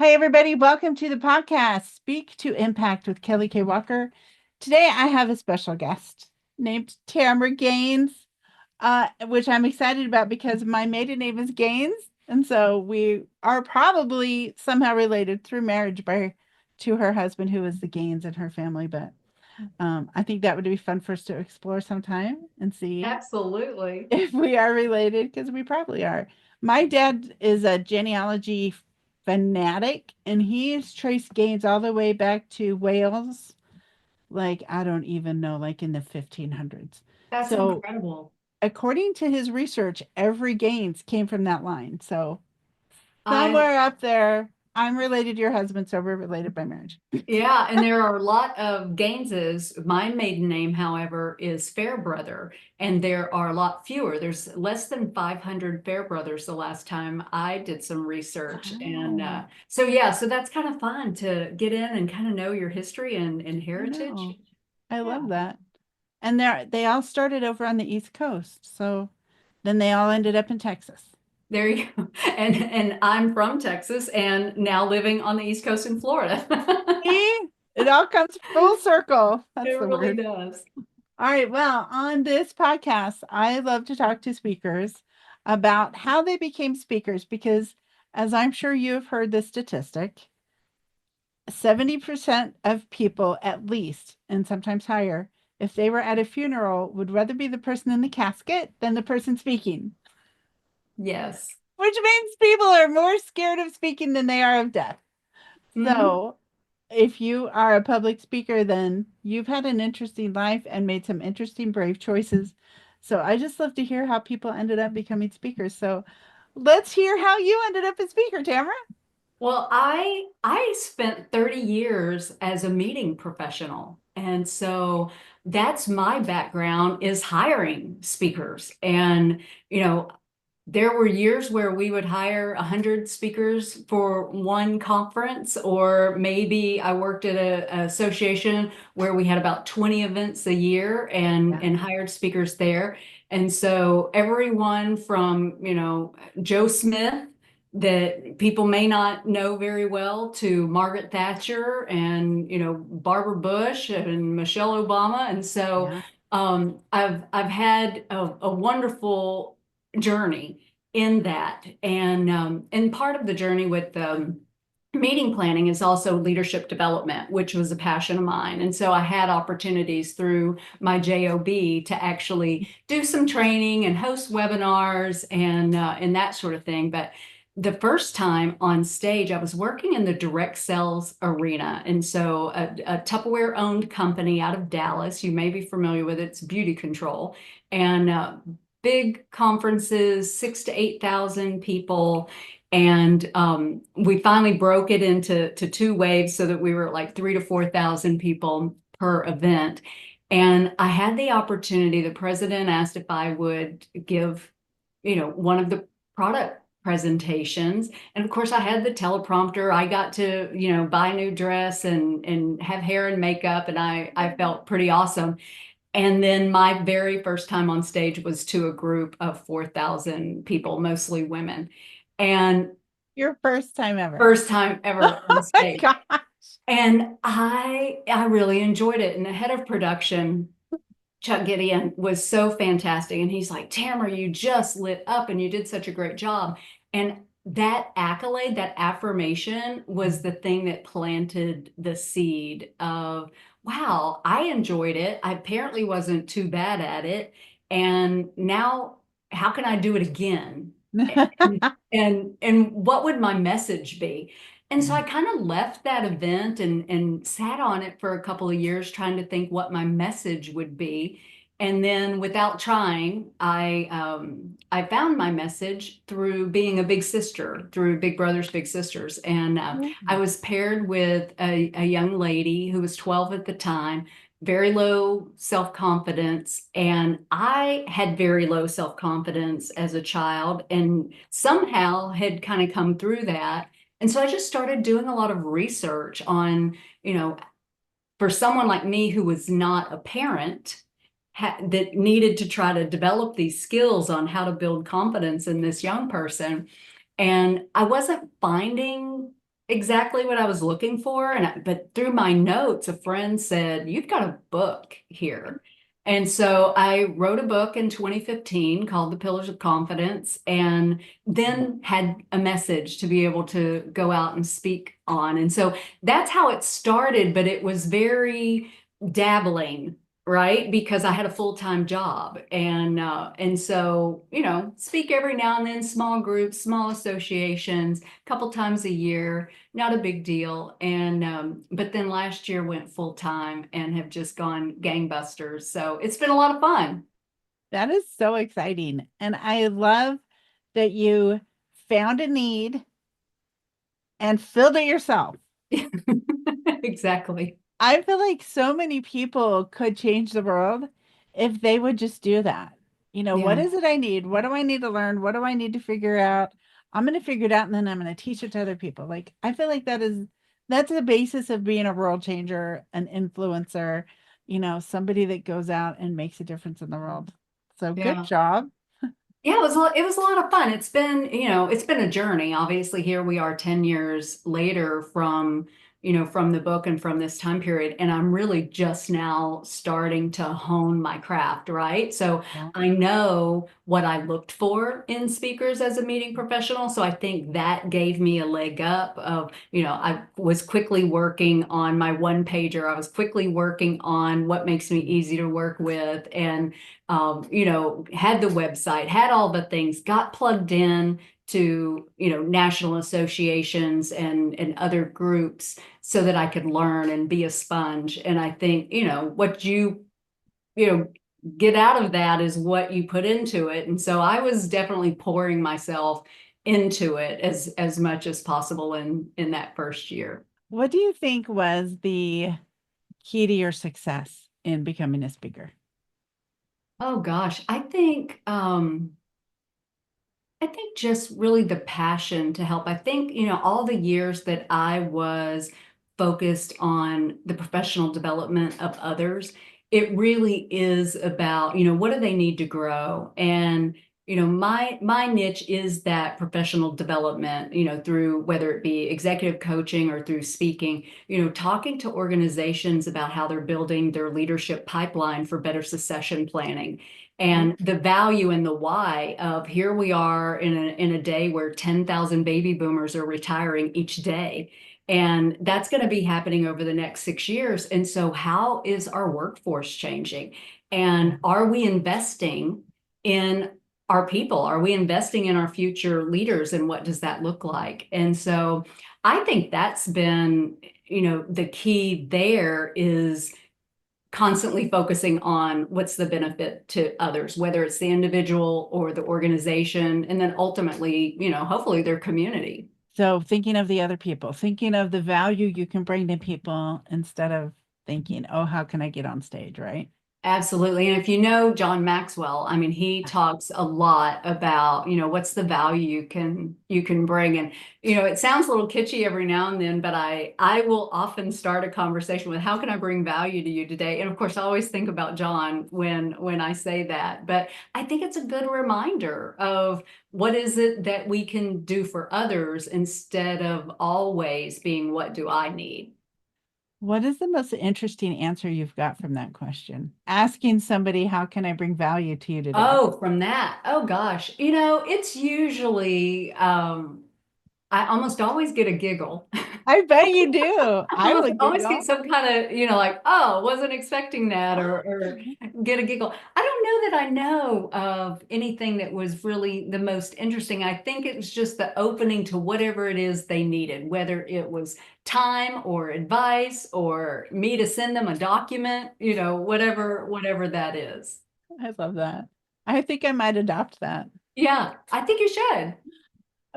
Hi, everybody. Welcome to the podcast, Speak to Impact with Kaye Walker. Today, I have a special guest named Tamara Gaines, which I'm excited about because my maiden name is Gaines. And so we are probably somehow related through marriage to her husband, who is the Gaines in her family. But I think that would be fun for us to explore sometime and see Absolutely. if we are related, because we probably are. My dad is a genealogy fanatic, and he's traced Gaines all the way back to Wales. Like, I don't even know, like in the 1500s. That's So, incredible. according to his research, every Gaines came from that line. So, I, somewhere up there, I'm related to your husband, so we're related by marriage. yeah, and there are a lot of Gaineses. My maiden name, however, is Fairbrother, and there are a lot fewer. There's less than 500 Fairbrothers the last time I did some research. And Wow. so that's kind of fun to get in and kind of know your history and I heritage. know. I Yeah. love that. And they all started over on the East Coast. So then they all ended up in Texas. There you go. And I'm from Texas and now living on the East Coast in Florida. See? It all comes full circle. It That's the really word. does. All right. Well, on this podcast, I love to talk to speakers about how they became speakers because, as I'm sure you have heard the statistic, 70% of people, at least, and sometimes higher, if they were at a funeral, would rather be the person in the casket than the person speaking, Yes. which means people are more scared of speaking than they are of death. Mhm. So, if you are a public speaker, then you've had an interesting life and made some interesting, brave choices. So, I just love to hear how people ended up becoming speakers. So, let's hear how you ended up a speaker, Tamara. Well, I spent 30 years as a meeting professional. And so that's my background is hiring speakers. And, you know, there were years where we would hire 100 speakers for one conference, or maybe I worked at an association where we had about 20 events a year Yeah. and hired speakers there. And so everyone from, Joe Smith that people may not know very well to Margaret Thatcher and, Barbara Bush and Michelle Obama. And so Yeah. I've had a wonderful journey in that. And part of the journey with meeting planning is also leadership development, which was a passion of mine. And so I had opportunities through my job to actually do some training and host webinars and that sort of thing. But the first time on stage, I was working in the direct sales arena. And so a Tupperware owned company out of Dallas, you may be familiar with it, it's Beauty Control. And big conferences, 6 to 8,000 people. And we finally broke it into two waves so that we were at like 3 to 4,000 people per event. And I had the opportunity, the president asked if I would give, one of the product presentations. And of course, I had the teleprompter. I got to, buy a new dress and have hair and makeup, and I felt pretty awesome. And then my very first time on stage was to a group of 4,000 people, mostly women. And Your first time ever. first time ever on Oh my stage. God. And I really enjoyed it. And the head of production, Chuck Gideon, was so fantastic. And he's like, Tamara, you just lit up and you did such a great job. And that accolade, that affirmation was the thing that planted the seed of, wow, I enjoyed it. I apparently wasn't too bad at it. And now, how can I do it again? And what would my message be? And so Yeah. I kind of left that event and sat on it for a couple of years trying to think what my message would be. And then without trying, I found my message through being a big sister, through Big Brothers Big Sisters. And I was paired with a young lady who was 12 at the time, very low self-confidence. And I had very low self-confidence as a child and somehow had kind of come through that. And so I just started doing a lot of research on, you know, for someone like me who was not a parent that needed to try to develop these skills on how to build confidence in this young person. And I wasn't finding exactly what I was looking for. But through my notes, a friend said, "You've got a book here." And so I wrote a book in 2015 called The Pillars of Confidence, and then had a message to be able to go out and speak on. And so that's how it started, but it was very dabbling, right? Because I had a full-time job. And so, speak every now and then, small groups, small associations, a couple times a year, not a big deal. But then last year went full time and have just gone gangbusters. So it's been a lot of fun. That is so exciting. And I love that you found a need and filled it yourself. Exactly. I feel like so many people could change the world if they would just do that. What Yeah. is it I need? What do I need to learn? What do I need to figure out? I'm going to figure it out and then I'm going to teach it to other people. Like, I feel like that's the basis of being a world changer, an influencer, somebody that goes out and makes a difference in the world. So good Yeah. job. Yeah, it was a lot of fun. It's been a journey. Obviously, here we are 10 years later from the book and from this time period, and I'm really just now starting to hone my craft, right? So Yeah. I know what I looked for in speakers as a meeting professional. So I think that gave me a leg up of, I was quickly working on my one pager. I was quickly working on what makes me easy to work with, and had the website, had all the things, got plugged in to, national associations and other groups so that I could learn and be a sponge. And I think, what you know, get out of that is what you put into it. And so I was definitely pouring myself into it as much as possible in that first year. What do you think was the key to your success in becoming a speaker? Oh gosh, I think just really the passion to help. I think, all the years that I was focused on the professional development of others, it really is about, what do they need to grow? And, my niche is that professional development, through whether it be executive coaching or through speaking, talking to organizations about how they're building their leadership pipeline for better succession planning, and the value and the why of here we are in a day where 10,000 baby boomers are retiring each day. And that's going to be happening over the next 6 years. And so, how is our workforce changing? And are we investing in our people? Are we investing in our future leaders? And what does that look like? And so, I think that's been, the key there is constantly focusing on what's the benefit to others, whether it's the individual or the organization, and then ultimately, hopefully their community. So thinking of the other people, thinking of the value you can bring to people instead of thinking, oh, how can I get on stage, right? Absolutely. And if you know John Maxwell, I mean, he talks a lot about, what's the value you can bring. And, it sounds a little kitschy every now and then, but I will often start a conversation with how can I bring value to you today? And of course, I always think about John when I say that. But I think it's a good reminder of what is it that we can do for others instead of always being what do I need? What is the most interesting answer you've got from that question? Asking somebody, how can I bring value to you today? Oh, from that. Oh gosh. It's usually I almost always get a giggle. I bet you do. I I almost would always get giggle. some kind of, like, oh, wasn't expecting that, or get a giggle. I don't know that I know of anything that was really the most interesting. I think it was just the opening to whatever it is they needed, whether it was time or advice or me to send them a document, whatever that is. I love that. I think I might adopt that. Yeah, I think you should.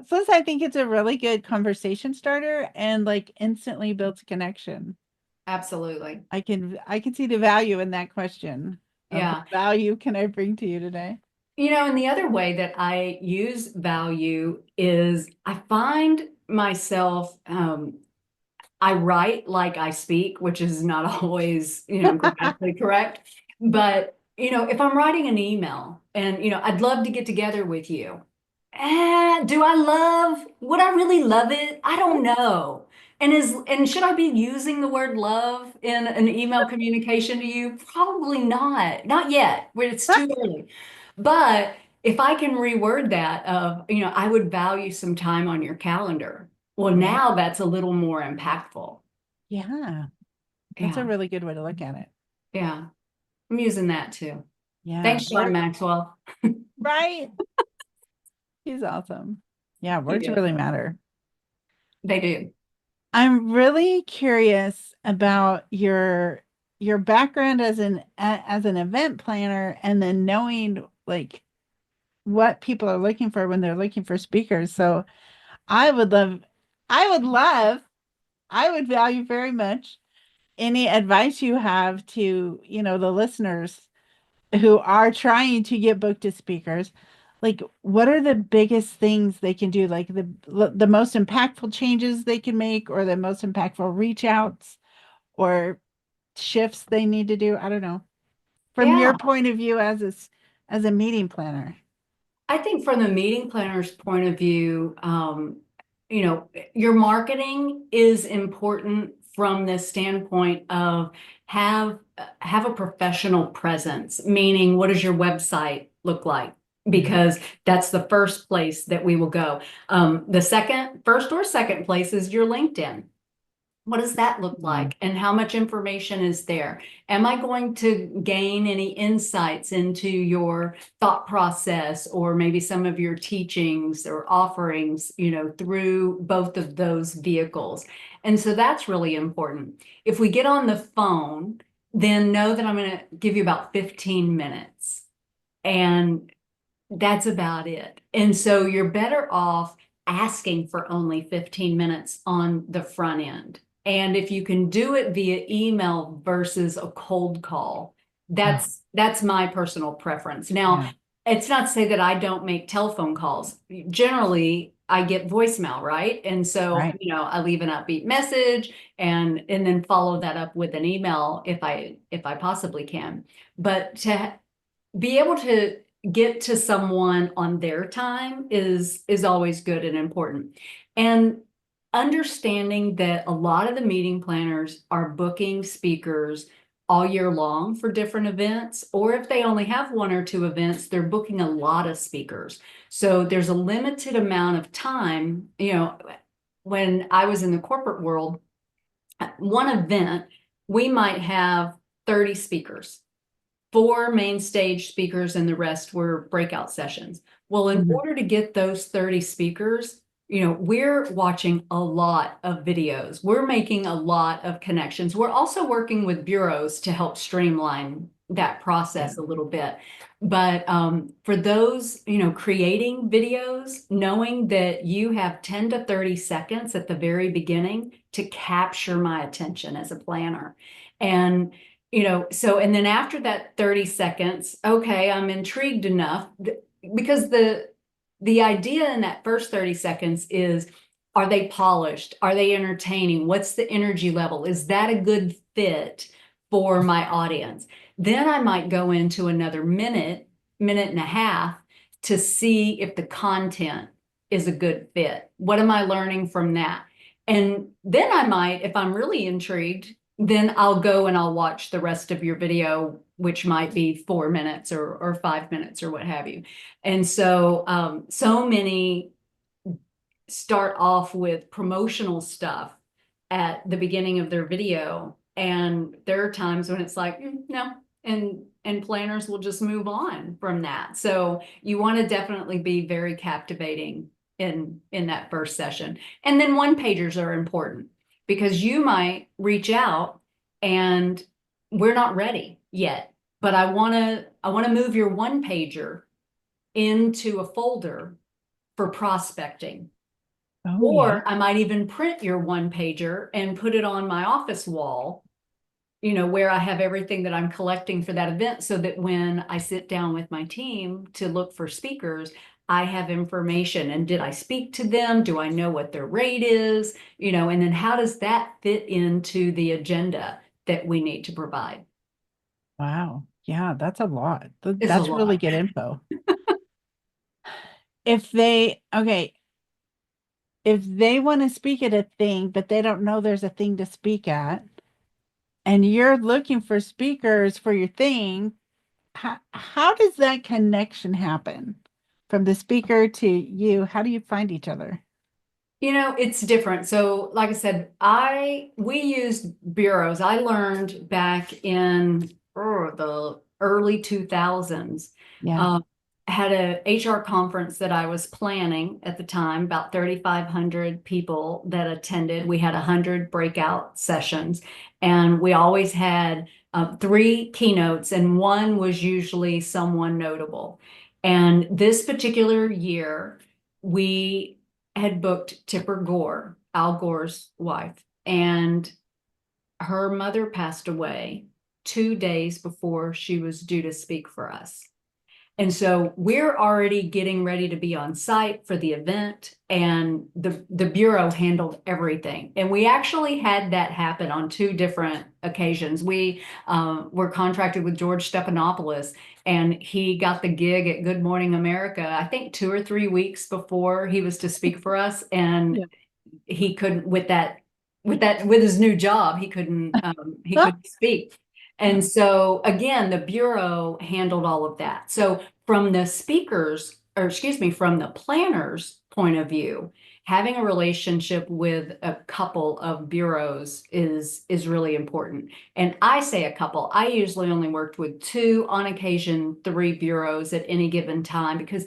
Plus, I think it's a really good conversation starter and like instantly builds connection. Absolutely. I can see the value in that question of what Yeah. value can I bring to you today? And the other way that I use value is I find myself, I write like I speak, which is not always, grammatically correct. But, if I'm writing an email and, I'd love to get together with you. Would I really love it? I don't know. And should I be using the word love in an email communication to you? Probably not. Not yet, when it's too early. But if I can reword that of, I would value some time on your calendar. Well, Right. now that's a little more impactful. Yeah. That's a Yeah. really good way to look at it. Yeah. I'm using that too. Yeah. Thanks, John Maxwell. Right. He's awesome. Yeah, He words is. really matter. They do. I'm really curious about your background as an event planner and then knowing like what people are looking for when they're looking for speakers. So I would love I would love I would value very much any advice you have to, the listeners who are trying to get booked as speakers. Like, what are the biggest things they can do? Like the most impactful changes they can make, or the most impactful reach outs, or shifts they need to do? I don't know. From Yeah. your point of view as a meeting planner. I think from the meeting planner's point of view, your marketing is important from the standpoint of have a professional presence, meaning what does your website look like? Mhm. Because that's the first place that we will go. The first or second place is your LinkedIn. What does that look Mhm. like? And how much information is there? Am I going to gain any insights into your thought process or maybe some of your teachings or offerings, through both of those vehicles? And so that's really important. If we get on the phone, then know that I'm going to give you about 15 minutes. And that's about it. And so you're better off asking for only 15 minutes on the front end. And if you can do it via email versus a cold call, Oh, that's my personal preference. Now, yeah. it's not to say that I don't make telephone calls. Generally, I get voicemail, right? And so, Right. I leave an upbeat message and then follow that up with an email if I possibly can. But to be able to get to someone on their time is always good and important. And understanding that a lot of the meeting planners are booking speakers all year long for different events, or if they only have one or two events, they're booking a lot of speakers. So there's a limited amount of time. When I was in the corporate world, one event, we might have 30 speakers, four main stage speakers, and the rest were breakout sessions. Well, in Mhm. order to get those 30 speakers, we're watching a lot of videos. We're making a lot of connections. We're also working with bureaus to help streamline that Yeah. process a little bit. But for those, creating videos, knowing that you have 10 to 30 seconds at the very beginning to capture my attention as a planner. And so, and then after that 30 seconds, okay, I'm intrigued enough because the idea in that first 30 seconds is, are they polished? Are they entertaining? What's the energy level? Is that a good fit for my audience? Then I might go into another minute and a half to see if the content is a good fit. What am I learning from that? And then I might, if I'm really intrigued, then I'll go and I'll watch the rest of your video, which might be 4 minutes or 5 minutes or what have you. And so, so many start off with promotional stuff at the beginning of their video. And there are times when it's like, no, and planners will just move on from that. So you want to definitely be very captivating in that first session. And then one pagers are important because you might reach out and we're not ready yet, but I want to move your one pager into a folder for prospecting. Oh, yeah. Or I might even print your one pager and put it on my office wall, where I have everything that I'm collecting for that event so that when I sit down with my team to look for speakers, I have information. And did I speak to them? Do I know what their rate is? And then how does that fit into the agenda that we need to provide? Wow. Yeah, that's a lot. It's a That's really lot. good info. If they, okay, if they want to speak at a thing, but they don't know there's a thing to speak at, and you're looking for speakers for your thing, how does that connection happen from the speaker to you? How do you find each other? It's different. So, like I said, we used bureaus. I learned back in the early 2000s. Yeah. Um, had a HR conference that I was planning at the time, about 3,500 people that attended. We had 100 breakout sessions, and we always had three keynotes, and one was usually someone notable. And this particular year, we had booked Tipper Gore, Al Gore's wife, and her mother passed away 2 days before she was due to speak for us. And so we're already getting ready to be on site for the event, and the Bureau handled everything. And we actually had that happen on two different occasions. We were contracted with George Stephanopoulos, and he got the gig at Good Morning America, I think 2 or 3 weeks before he was to speak for us. And Yeah. he couldn't, with his new job, he couldn't speak. And so again, the Bureau handled all of that. So from the speakers, or excuse me, from the planner's point of view, having a relationship with a couple of bureaus is really important. And I say a couple. I usually only worked with two, on occasion three bureaus at any given time, because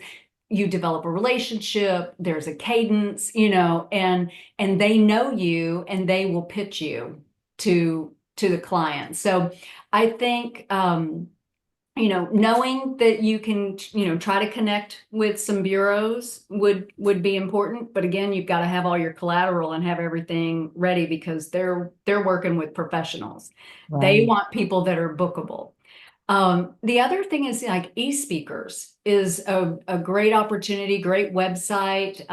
you develop a relationship, there's a cadence, and they know you and they will pitch you to the client. So I think knowing that you can, try to connect with some bureaus would be important. But again, you've got to have all your collateral and have everything ready, because they're working with professionals. They Right. want people that are bookable. The other thing is, like, eSpeakers is a great opportunity, great website,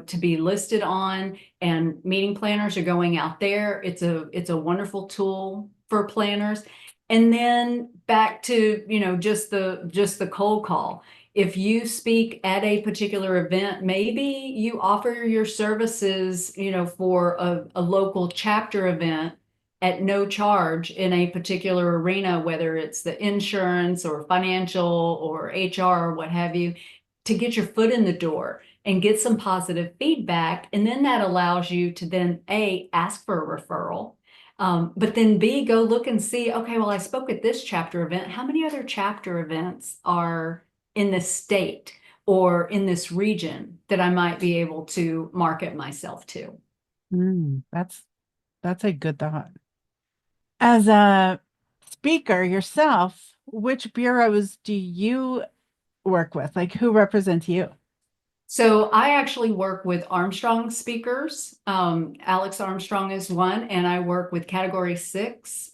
to be listed on, and meeting planners are going out there. It's a wonderful tool for planners. And then back to, just the cold call. If you speak at a particular event, maybe you offer your services, for a local chapter event at no charge in a particular arena, whether it's the insurance or financial or HR or what have you, to get your foot in the door and get some positive feedback. And then that allows you to then A, ask for a referral, but then B, go look and see, okay, well, I spoke at this chapter event. How many other chapter events are in this state or in this region that I might be able to market myself to? That's a good thought. As a speaker yourself, which bureaus do you work with? Like, who represents you? So I actually work with Armstrong Speakers. Alex Armstrong is one, and I work with Category 6,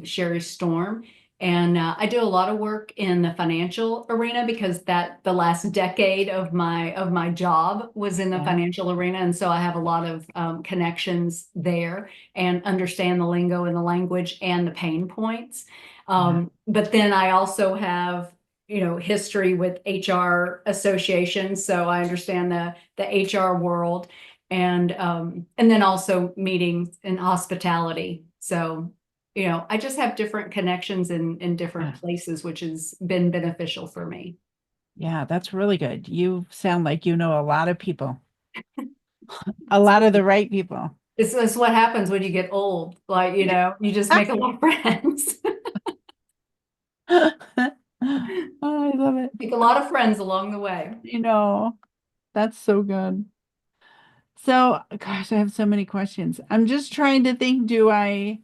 Sherry Storm. And I do a lot of work in the financial arena, because the last decade of my job was in the Yeah. financial arena, and so I have a lot of connections there and understand the lingo and the language and the pain points. Yeah. But then I also have history with HR associations, so I understand the HR world, and then also meetings and hospitality. So, I just have different connections in different Yeah. places, which has been beneficial for me. Yeah, that's really good. You sound like you know a lot of people, a lot of the right people. It's what happens when you get old. Like, you just make a lot of friends. Oh, I love it. Make a lot of friends along the way. You know, that's so good. So, gosh, I have so many questions. I'm just trying to think, do I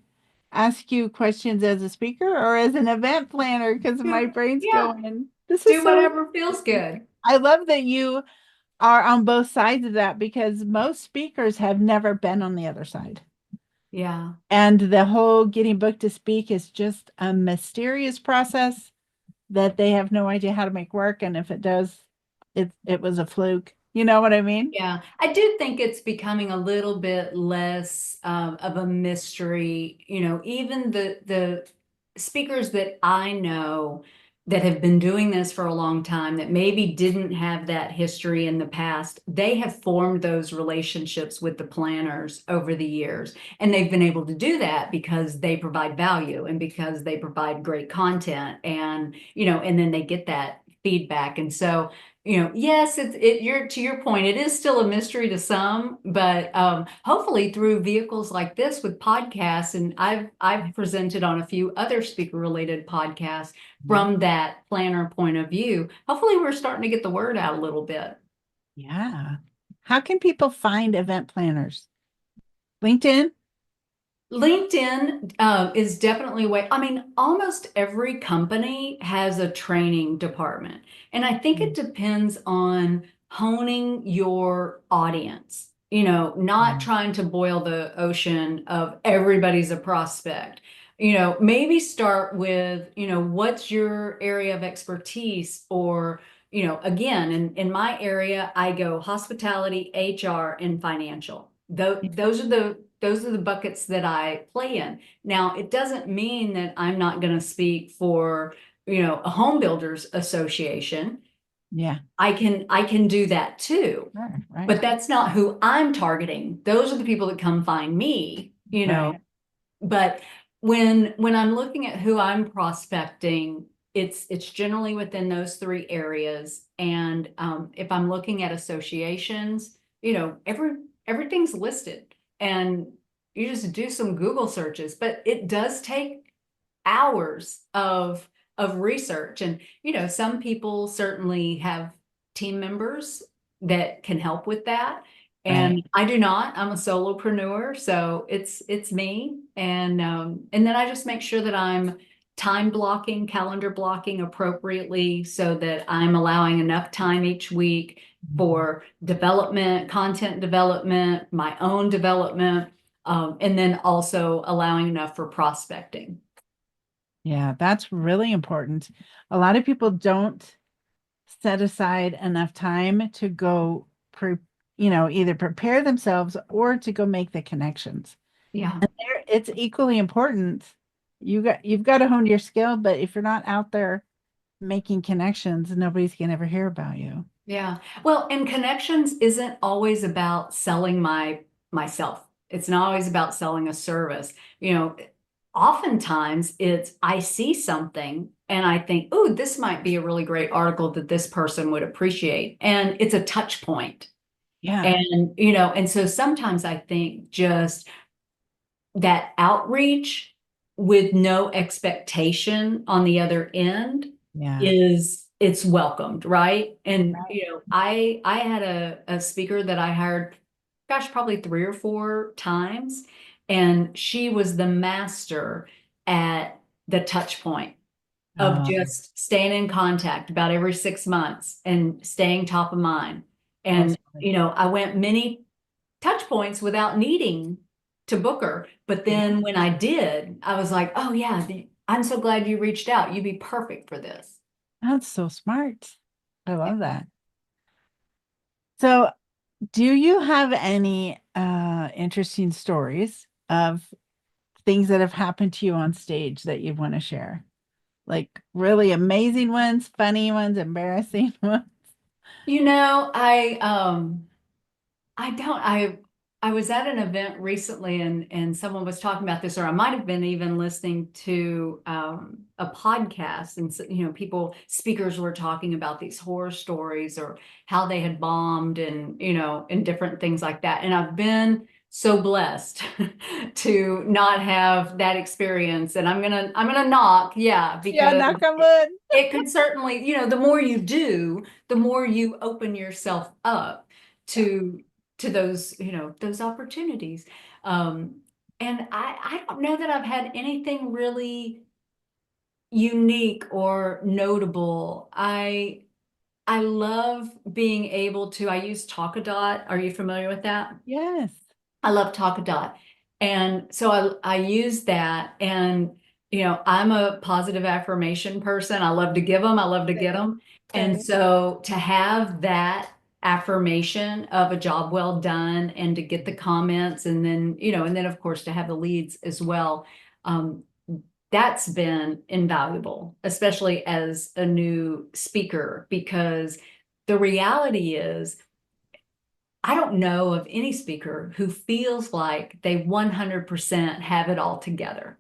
ask you questions as a speaker or as an event planner? Because my brain's Yeah, going. This is do so whatever feels interesting. good. I love that you are on both sides of that, because most speakers have never been on the other side. Yeah. And the whole getting booked to speak is just a mysterious process that they have no idea how to make work. And if it does, it was a fluke. You know what I mean? Yeah, I do think it's becoming a little bit less of a mystery. Even the speakers that I know, that have been doing this for a long time that maybe didn't have that history in the past, they have formed those relationships with the planners over the years. And they've been able to do that because they provide value and because they provide great content, and, and then they get that feedback. And so, yes, you're to your point, it is still a mystery to some, but hopefully through vehicles like this with podcasts, and I've presented on a few other speaker related podcasts from that planner point of view. Hopefully we're starting to get the word out a little bit. Yeah. How can people find event planners? LinkedIn? LinkedIn is definitely a way. I mean, almost every company has a training department. And I think it depends on honing your audience, not trying to boil the ocean of everybody's a prospect. Maybe start with, what's your area of expertise? Or, again, in my area, I go hospitality, HR, and financial. Those are the buckets that I play in. Now, it doesn't mean that I'm not going to speak for, a home builders association. Yeah. I can do that too. Sure. Right. But that's not who I'm targeting. Those are the people that come find me, Right. But when I'm looking at who I'm prospecting, it's generally within those three areas. And if I'm looking at associations, everything's listed, and you just do some Google searches, but it does take hours of research. And some people certainly have team members that can help with that, Right. and I do not. I'm a solopreneur, so it's me. And then I just make sure that I'm time blocking, calendar blocking appropriately, so that I'm allowing enough time each week for development, content development, my own development, and then also allowing enough for prospecting. Yeah, that's really important. A lot of people don't set aside enough time to go either prepare themselves or to go make the connections. Yeah. And it's equally important. You've got to hone your skill, but if you're not out there making connections, nobody's gonna ever hear about you. Yeah. Well, and connections isn't always about selling myself. It's not always about selling a service. Oftentimes it's I see something and I think, oh, this might be a really great article that this person would appreciate. And it's a touch point. Yeah. And so sometimes I think just that outreach with no expectation on the other end Yeah. is it's welcomed, right? And Right. I had a speaker that I hired, gosh, probably 3 or 4 times, and she was the master at the touch point of Oh, just staying in contact about every 6 months and staying top of mind. And absolutely. I went many touch points without needing to book her. But Yeah. then when I did, I was like, oh yeah, I'm so glad you reached out. You'd be perfect for this. That's so smart. I love that. So, do you have any interesting stories of things that have happened to you on stage that you want to share? Like really amazing ones, funny ones, embarrassing ones? I don't. I was at an event recently, and someone was talking about this, or I might have been even listening to a podcast, and people, speakers were talking about these horror stories or how they had bombed, and different things like that. And I've been so blessed to not have that experience. And I'm gonna knock, yeah, Yeah, because knock on wood. it could certainly, the more you do, the more you open yourself up Yeah. to those opportunities. Um, and I don't know that I've had anything really unique or notable. I love being able to, I use Talkadot. Are you familiar with that? Yes. I love Talkadot. And so I use that, and I'm a positive affirmation person. I love to give them, I love to get them. And Same. so to have that affirmation of a job well done, and to get the comments, and then of course to have the leads as well. Um, that's been invaluable, especially as a new speaker, because the reality is, I don't know of any speaker who feels like they 100% have it all together.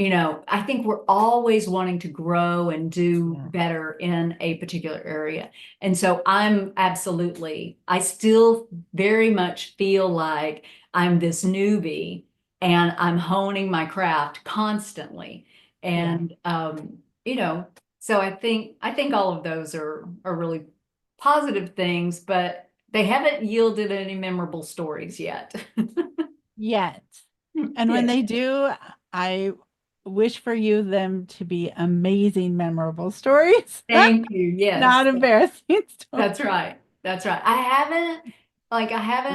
I think we're always wanting to grow and do Yeah. better in a particular area. And so I still very much feel like I'm this newbie and I'm honing my craft constantly. Yeah. And, so I think all of those are really positive things, but they haven't yielded any memorable stories yet. Yet. And when Yeah. they do, I wish for you them to be amazing, memorable stories, Thank you. Yes, not embarrassing stories. that's right. That's right. I haven't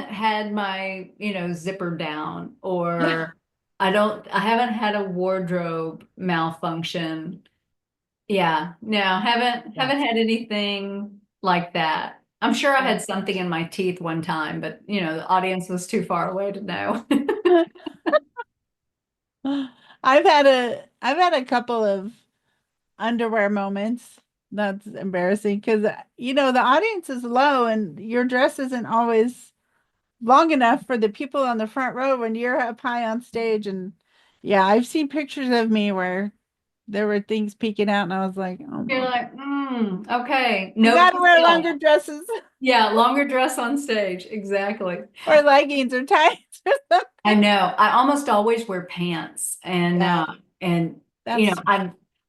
had my, zipper down, or I haven't had a wardrobe malfunction. Yeah, no, haven't That's had anything like that. I'm sure I good. had something in my teeth one time, but the audience was too far away to know. I've had a couple of underwear moments. That's embarrassing because the audience is low and your dress isn't always long enough for the people on the front row when you're up high on stage. And yeah, I've seen pictures of me where there were things peeking out, and I was like, oh You're my, like, okay, I note gotta to wear self. longer dresses Yeah, longer dress on stage. Exactly. or leggings or tights or I something. know. I almost always wear pants, and Yeah, that's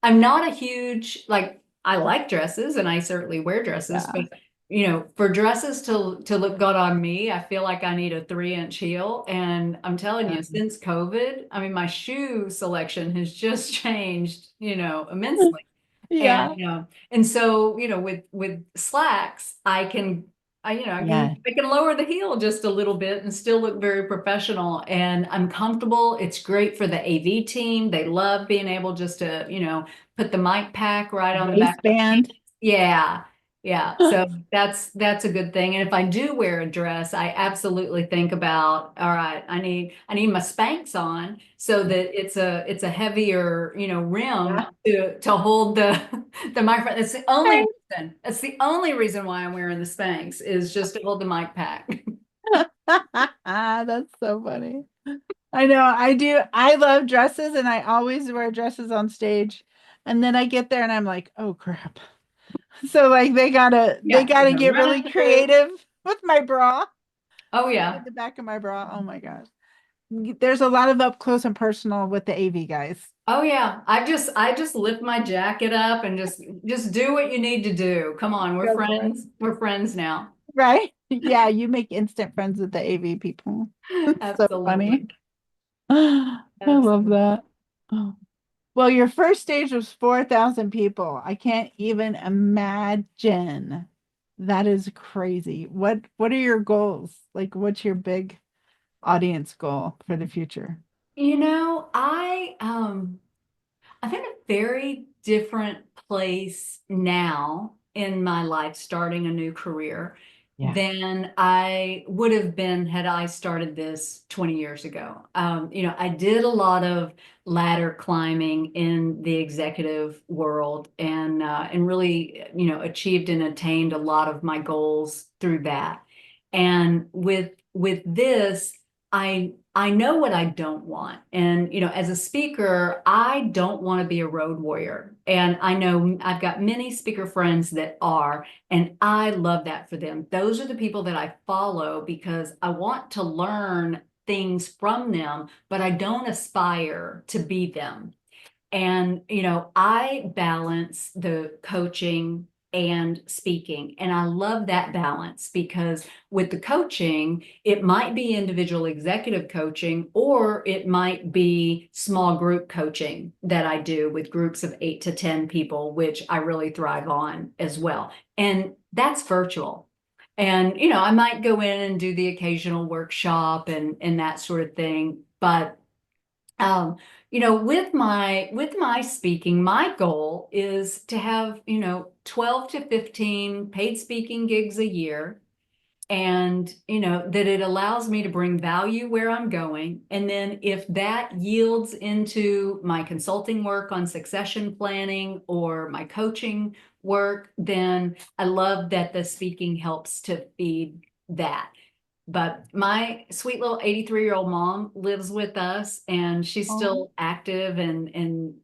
I'm not a huge, like, I like dresses and I certainly wear dresses, yeah. but for dresses to look good on me, I feel like I need a 3-inch heel. And I'm telling you, since COVID, I mean, my shoe selection has just changed, immensely. And Yeah. and so with slacks, Yeah. I can lower the heel just a little bit and still look very professional, and I'm comfortable. It's great for the AV team. They love being able just to, put the mic pack right on the back of the Waistband. pants. Yeah. Yeah. So that's a good thing. And if I do wear a dress, I absolutely think about, all right, I need my Spanx on so that it's a heavier, rim Yeah. to hold the microphone. That's the only reason why I'm wearing the Spanx, is just to hold the mic pack. That's so funny. I know. I do. I love dresses and I always wear dresses on stage. And then I get there and I'm like, oh crap. So like they Yeah, gotta you're gonna get run really it through. creative with my bra. Oh At yeah. the back of my bra. Oh my gosh. There's a lot of up close and personal with the AV guys. Oh yeah. I just lift my jacket up and just do what you need to do. Come on, we're Go for it. friends. We're friends now. Right? Yeah, you make instant friends with the AV people. It's so funny. Absolutely. I love Absolutely. that. Oh. Well, your first stage was 4,000 people. I can't even imagine. That is crazy. What are your goals? Like what's your big audience goal for the future? I'm in a very different place now in my life, starting a new career, Yeah. than I would have been had I started this 20 years ago. I did a lot of ladder climbing in the executive world, and really, achieved and attained a lot of my goals through that. And with this, I know what I don't want. And, as a speaker, I don't want to be a road warrior. And I know I've got many speaker friends that are, and I love that for them. Those are the people that I follow because I want to learn things from them, but I don't aspire to be them. And, I balance the coaching and speaking. And I love that balance because with the coaching, it might be individual executive coaching, or it might be small group coaching that I do with groups of 8 to 10 people, which I really thrive on as well. And that's virtual. And, I might go in and do the occasional workshop and that sort of thing. But um, with my speaking, my goal is to have, 12 to 15 paid speaking gigs a year. and that it allows me to bring value where I'm going. And then if that yields into my consulting work on succession planning or my coaching work, then I love that the speaking helps to feed that. But my sweet little 83-year-old mom lives with us, and she's Oh, still active, and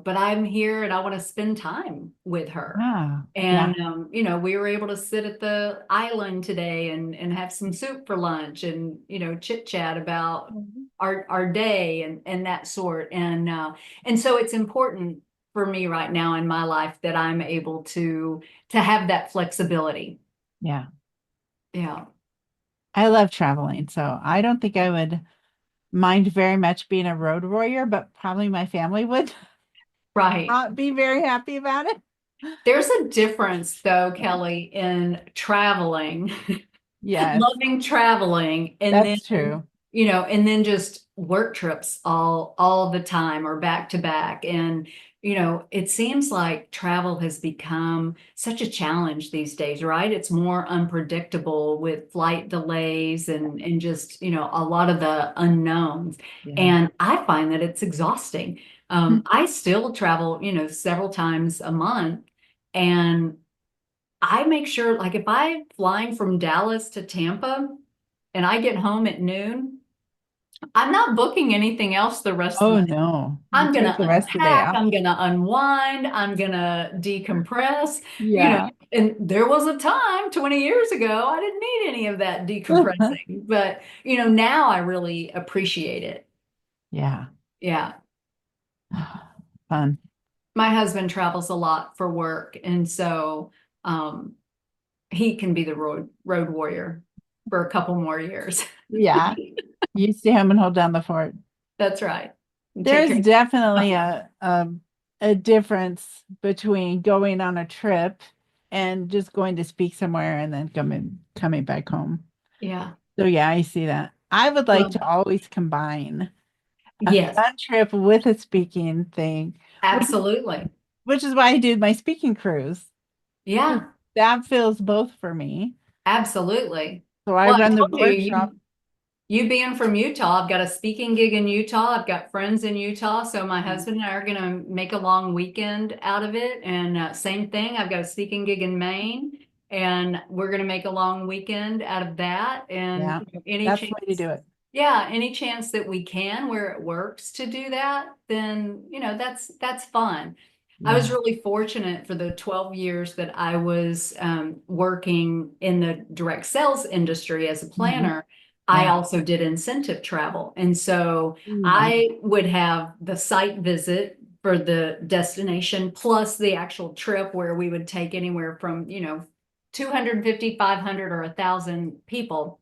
but I'm here and I want to spend time with her. yeah. Yeah. And we were able to sit at the island today and have some soup for lunch, and chit chat about Mhm. our day and that sort. And so it's important for me right now in my life that I'm able to have that flexibility. Yeah. Yeah. I love traveling, so I don't think I would mind very much being a road warrior, but probably my family would Right. not be very happy about it. There's a difference, though, Kelly, in traveling, Yes, loving traveling, and then that's true. just work trips all the time or back to back. And it seems like travel has become such a challenge these days, right? It's more unpredictable with flight delays and just a lot of the unknowns. Yeah. And I find that it's exhausting. I still travel, several times a month. And I make sure, like, if I'm flying from Dallas to Tampa and I get home at noon, I'm not booking anything else the rest of Oh the day. no, you I'm going take to the rest of the day unpack, off. I'm going to unwind, I'm going to decompress, Yeah. and there was a time 20 years ago I didn't need any of that decompressing, but now I really appreciate it. Yeah. Yeah. Fun. My husband travels a lot for work, and so um he can be the road warrior for a couple more years. Yeah. You stay home and hold down the fort. That's right. And take There's care. definitely a difference between going on a trip and just going to speak somewhere and then coming back home. Yeah. So yeah, I see that. I would like Well, to always combine a yes, fun trip with a speaking thing, which absolutely. which is why I do my speaking cruise. Yeah, That fills both for me. absolutely. So I Well, I run the told you, workshop. you being from Utah, I've got a speaking gig in Utah. I've got friends in Utah. So my husband and I are going to make a long weekend out of it. And same thing, I've got a speaking gig in Maine, and we're going to make a long weekend out of that. And Yeah, any that's the way to chance, do it. yeah, any chance that we can where it works to do that, then, that's fun. I was Yeah. really fortunate for the 12 years that I was working in the direct sales industry as a Mhm. planner. I Yeah. also did incentive travel. And so Ooh, nice. I would have the site visit for the destination plus the actual trip where we would take anywhere from, 250, 500, or 1,000 people.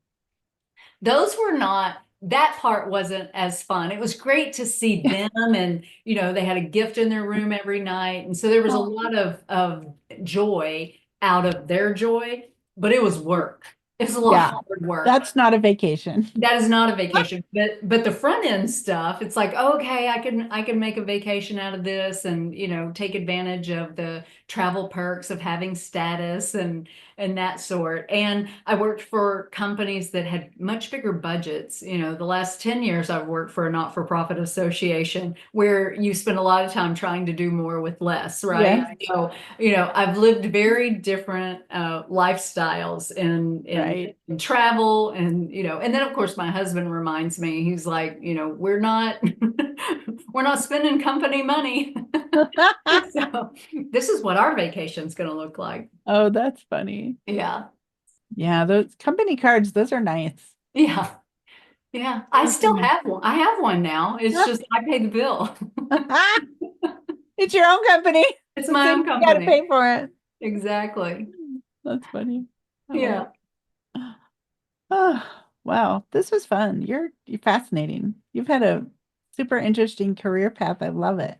Those were not, that part wasn't as fun. It was great to see them, and they had a gift in their room every night. And so there was a Oh, lot of joy out of their joy, but it was work. It was a lot of yeah. hard work. That's not a vacation. That is not a vacation, but the front end stuff, it's like, okay, I can make a vacation out of this, and take advantage of the travel perks of having status and that sort. And I worked for companies that had much bigger budgets. The last 10 years I've worked for a not-for-profit association where you spend a lot of time trying to do more with less, right? Yes. So, I've lived very different lifestyles in Right. travel, and then of course my husband reminds me, he's like, we're not we're not spending company money. So this is what our vacation's going to look like. Oh, that's funny. Yeah. Yeah, those company cards, those are nice. Yeah. Yeah. I Those are still nice. have one. I have one now. It's just I pay the bill. It's your own company. It's So my you own gotta company. pay for it. Exactly. That's funny. I love Yeah. it. Oh, wow. This was fun. You're fascinating. You've had a super interesting career path. I love it.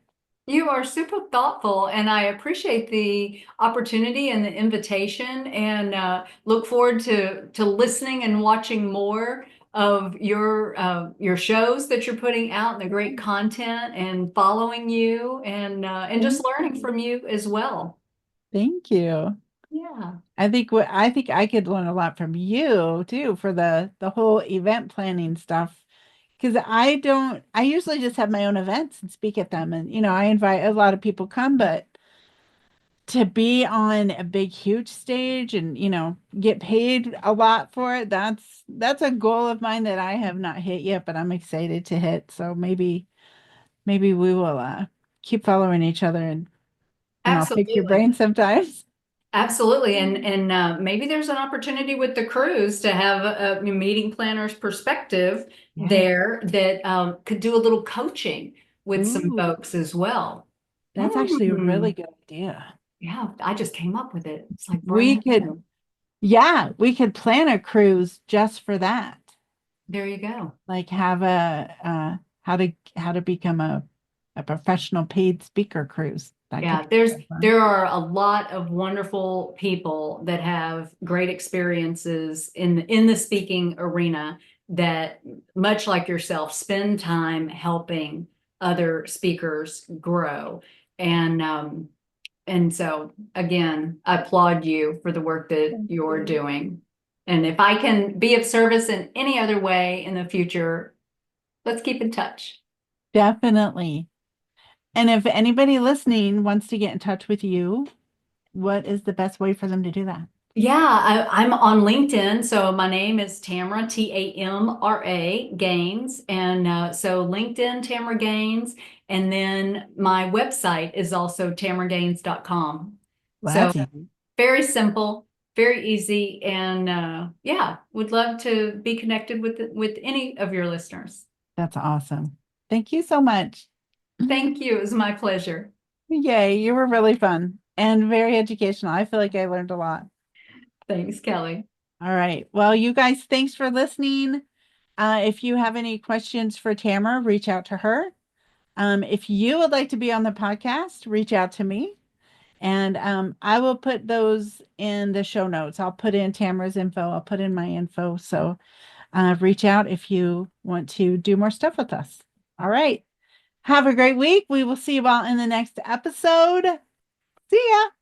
You are super thoughtful, and I appreciate the opportunity and the invitation, and look forward to listening and watching more of your shows that you're putting out and the great content, and following you, and just Thank learning you. from you as well. Thank you. Yeah. I think I could learn a lot from you too for the whole event planning stuff. Because I usually just have my own events and speak at them. And, I invite a lot of people come, but to be on a big, huge stage and, get paid a lot for it, that's a goal of mine that I have not hit yet, but I'm excited to hit. So maybe we will keep following each other and I'll pick your Absolutely. brain sometimes. Absolutely. And maybe there's an opportunity with the cruise to have a meeting planner's perspective Yeah. there that could do a little coaching with some Ooh, folks as well. that's actually a Hmm. really good idea. Yeah, I just came up with it. It's like We brand could, new. yeah, we could plan a cruise just for that. There you go. Like have a how to become a professional paid speaker cruise. That could Yeah, be there's really fun. there are a lot of wonderful people that have great experiences in the speaking arena that, much like yourself, spend time helping other speakers grow. And so again, I applaud you for the work that Thank you're you. doing. And if I can be of service in any other way in the future, let's keep in touch. Definitely. And if anybody listening wants to get in touch with you, what is the best way for them to do that? Yeah, I'm on LinkedIn. So my name is Tamra, Tamra Gaines. And so LinkedIn, Tamara Gaines. And then my website is also tamaragaines.com. Well, So that's easy. very simple, very easy. And yeah, would love to be connected with any of your listeners. That's awesome. Thank you so much. Thank you. It was my pleasure. Yay, you were really fun and very educational. I feel like I learned a lot. Thanks, Kelly. All right. Well, you guys, thanks for listening. If you have any questions for Tamara, reach out to her. If you would like to be on the podcast, reach out to me. And I will put those in the show notes. I'll put in Tamara's info. I'll put in my info. So reach out if you want to do more stuff with us. All right. Have a great week. We will see you all in the next episode. See ya.